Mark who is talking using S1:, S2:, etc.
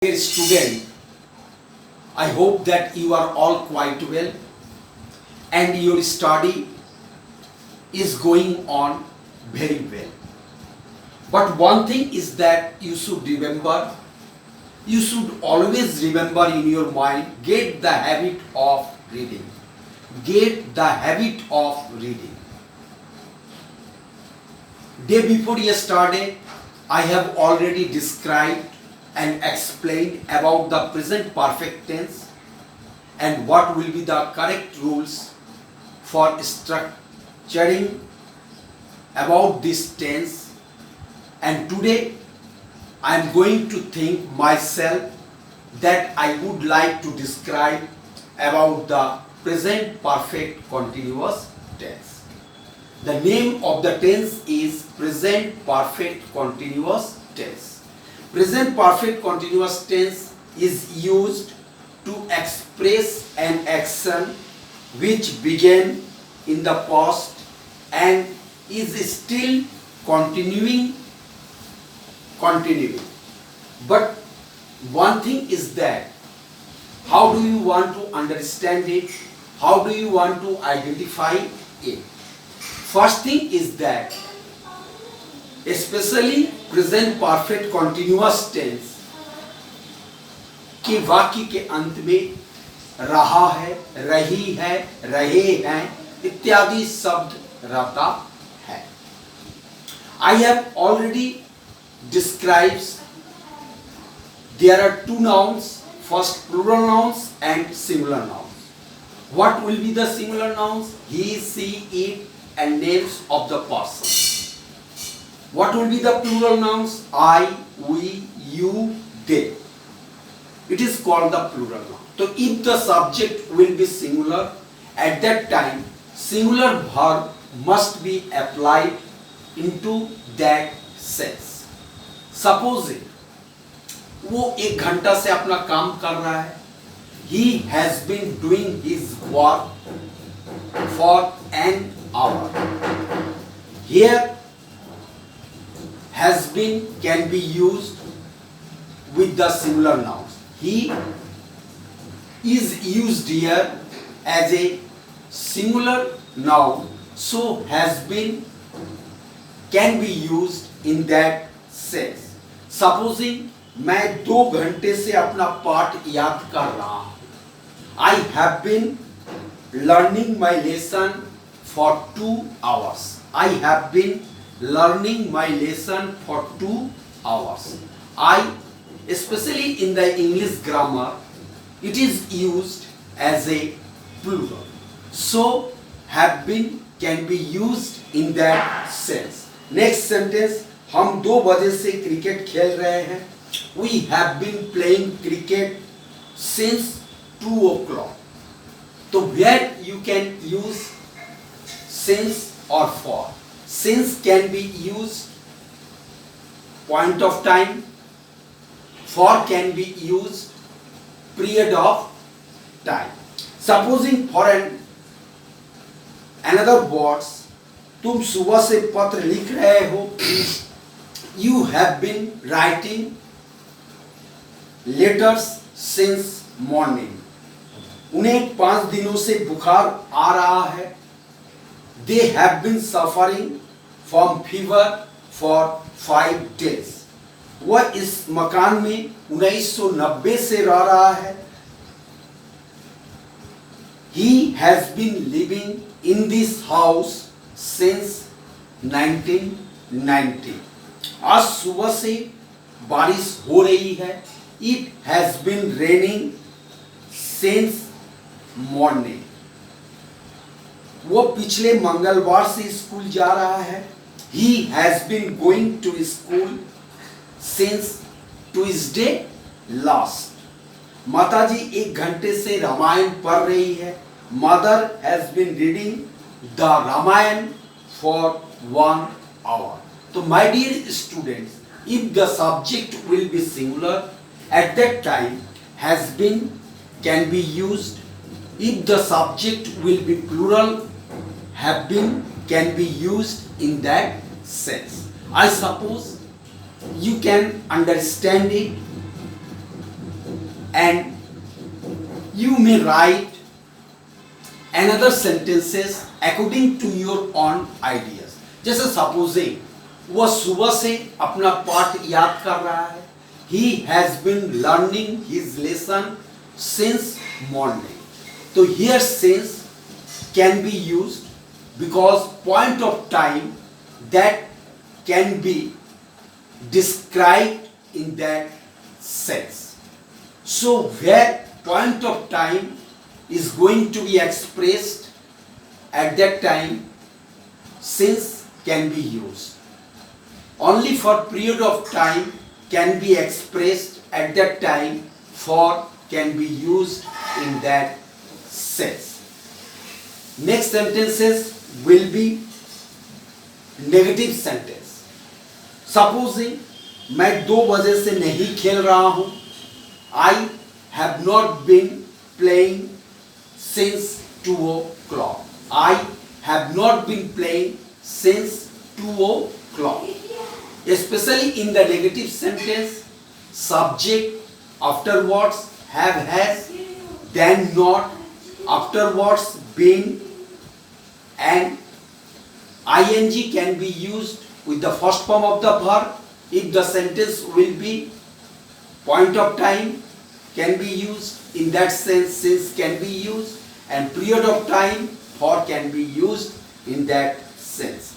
S1: Dear student, I hope that you are all quite well and your study is going on very well. But one thing is that you should remember, you should always remember in your mind, get the habit of reading. Get the habit of reading. Day before yesterday, I have already described and explained about the present perfect tense and what will be the correct rules for structuring about this tense. And today I am going to think myself that I would like to describe about the present perfect continuous tense. The name of the tense is present perfect continuous tense. Present perfect continuous tense is used to express an action which began in the past and is still continuing. But one thing is that how do you want to understand it? How do you want to identify it? First thing is that especially present perfect continuous tense के वाक्य के अंत में रहा है, रही है, रहे हैं इत्यादि शब्द रहता है. I have already described there are two nouns, first plural nouns and singular nouns. What will be the singular nouns? He, she, it and names of the person. What will be the plural nouns? I, we, you, they. It is called the plural noun. So if the subject will be singular, at that time singular verb must be applied into that sense. Supposing वो 1 घंटा से अपना काम कर रहा है. He has been doing his work for an hour. Here has been can be used with the singular nouns. He is used here as a singular noun, so has been can be used in that sense. Supposing मैं 2 घंटे से अपना पाठ याद कर रहा हूँ. I have been learning my lesson for 2 hours. I have been learning my lesson for 2 hours. I, especially in the English grammar, it is used as a plural. So, have been can be used in that sense. Next sentence, हम 2 बजे से cricket खेल रहे हैं. We have been playing cricket since 2 o'clock. So, where you can use since or for. Since can be used point of time, for can be used period of time. Supposing for another words, तुम सुबह से पत्र लिख रहे हो. You have been writing letters since morning. उन्हें 5 दिनों से बुखार आ रहा है. They have been suffering from fever for 5 days. वह इस मकान में 1990 से रह रहा है. He has been living in this house since 1990. आज सुबह से बारिश हो रही है. It has been raining since morning. वो पिछले मंगलवार से स्कूल जा रहा है. He has been going to school since Tuesday last. माताजी 1 घंटे से रामायण पढ़ रही है. Mother has been reading the Ramayan for 1 hour. So my dear students, if the subject will be singular, at that time has been can be used. If the subject will be plural, have been can be used in that sense. I suppose you can understand it and you may write another sentences according to your own ideas. जैसे supposing वह सुबह से अपना पाठ याद कर रहा है. He has been learning his lesson since morning. तो here since can be used because point of time that can be described in that sense. So where point of time is going to be expressed at that time, since can be used. Only for period of time can be expressed at that time, for can be used in that sense. Next sentences will be negative sentence. Supposing मैं 2 बजे से नहीं खेल रहा हूँ. I have not been playing since 2 o'clock. I have not been playing since 2 o'clock. Especially in the negative sentence, subject afterwards have, has, then not, afterwards been, and ing can be used with the first form of the verb if the sentence will be point of time can be used. In that sense, since can be used, and period of time for can be used in that sense.